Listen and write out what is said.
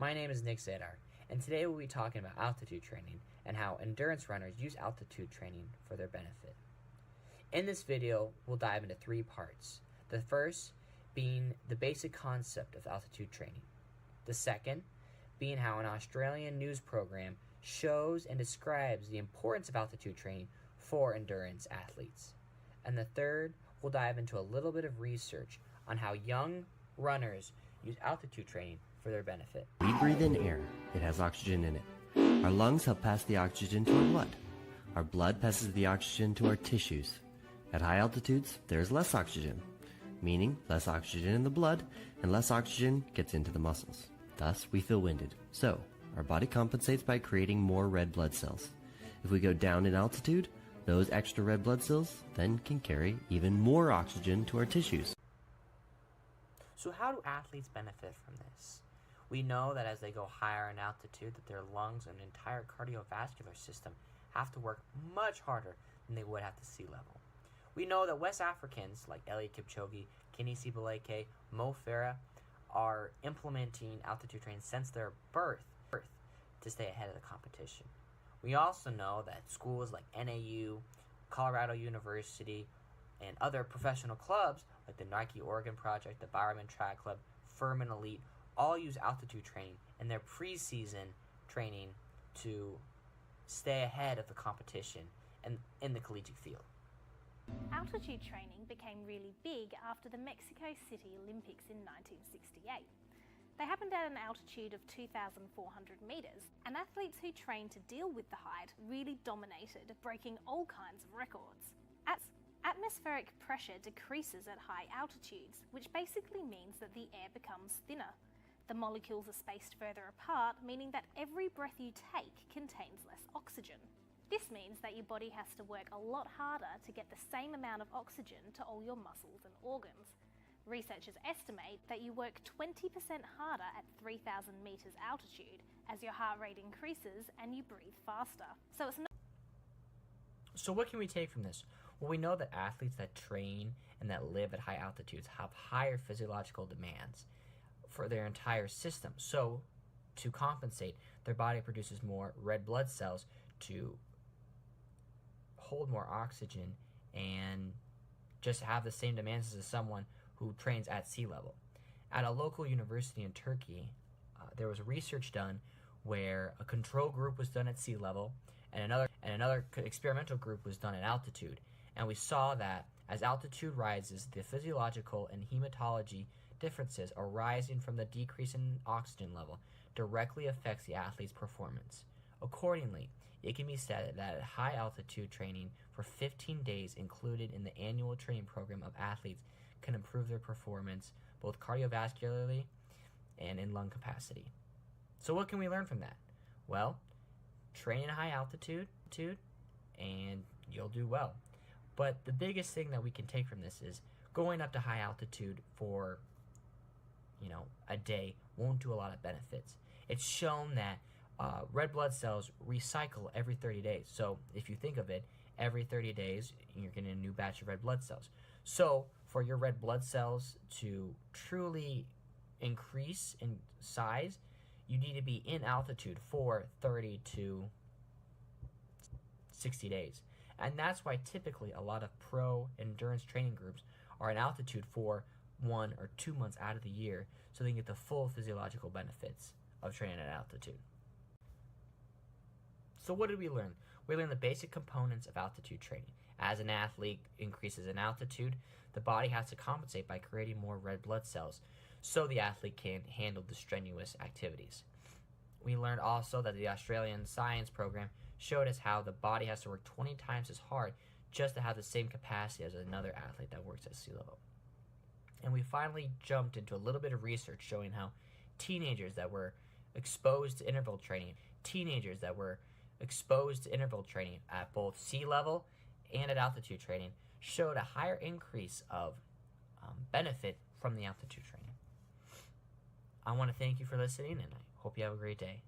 My name is Nick Zadar, and today we'll be talking about altitude training and how endurance runners use altitude training for their benefit. In this video, we'll dive into 3 parts. The first being the basic concept of altitude training. The second being how an Australian news program shows and describes the importance of altitude training for endurance athletes. And the third, we'll dive into a little bit of research on how young runners use altitude training for their benefit. We breathe in air. It has oxygen in it. Our lungs help pass the oxygen to our blood. Our blood passes the oxygen to our tissues. At high altitudes, there's less oxygen, meaning less oxygen in the blood and less oxygen gets into the muscles. Thus, we feel winded. So, our body compensates by creating more red blood cells. If we go down in altitude, those extra red blood cells then can carry even more oxygen to our tissues. So how do athletes benefit from this? We know that as they go higher in altitude, that their lungs and entire cardiovascular system have to work much harder than they would at the sea level. We know that West Africans like Eliud Kipchoge, Kenenisa Beleke, Mo Farah are implementing altitude training since their birth to stay ahead of the competition. We also know that schools like NAU, Colorado University, and other professional clubs like the Nike Oregon Project, the Bowerman Track Club, Furman Elite, all use altitude training in their preseason training to stay ahead of the competition and in the collegiate field. Altitude training became really big after the Mexico City Olympics in 1968. They happened at an altitude of 2,400 metres, and athletes who trained to deal with the height really dominated, breaking all kinds of records. Atmospheric pressure decreases at high altitudes, which basically means that the air becomes thinner. The molecules are spaced further apart, meaning that every breath you take contains less oxygen. This means that your body has to work a lot harder to get the same amount of oxygen to all your muscles and organs. Researchers estimate that you work 20% harder at 3,000 metres altitude as your heart rate increases and you breathe faster. So what can we take from this? Well, we know that athletes that train and that live at high altitudes have higher physiological demands for their entire system. So to compensate, their body produces more red blood cells to hold more oxygen and just have the same demands as someone who trains at sea level. At a local university in Turkey, there was research done where a control group was done at sea level and another experimental group was done at altitude. And we saw that as altitude rises, the physiological and hematology differences arising from the decrease in oxygen level directly affects the athlete's performance. Accordingly, it can be said that at high altitude training for 15 days included in the annual training program of athletes can improve their performance both cardiovascularly and in lung capacity. So what can we learn from that? Well, train at high altitude and you'll do well. But the biggest thing that we can take from this is going up to high altitude for a day won't do a lot of benefits. It's shown that red blood cells recycle every 30 days. So if you think of it, every 30 days you're getting a new batch of red blood cells. So for your red blood cells to truly increase in size, you need to be in altitude for 30 to 60 days. And that's why typically a lot of pro endurance training groups are in altitude for 1 or 2 months out of the year so they can get the full physiological benefits of training at altitude. So what did we learn? We learned the basic components of altitude training. As an athlete increases in altitude, the body has to compensate by creating more red blood cells so the athlete can handle the strenuous activities. We learned also that the Australian science program showed us how the body has to work 20 times as hard just to have the same capacity as another athlete that works at sea level. And we finally jumped into a little bit of research showing how teenagers that were exposed to interval training at both sea level and at altitude training showed a higher increase of benefit from the altitude training. I want to thank you for listening, and I hope you have a great day.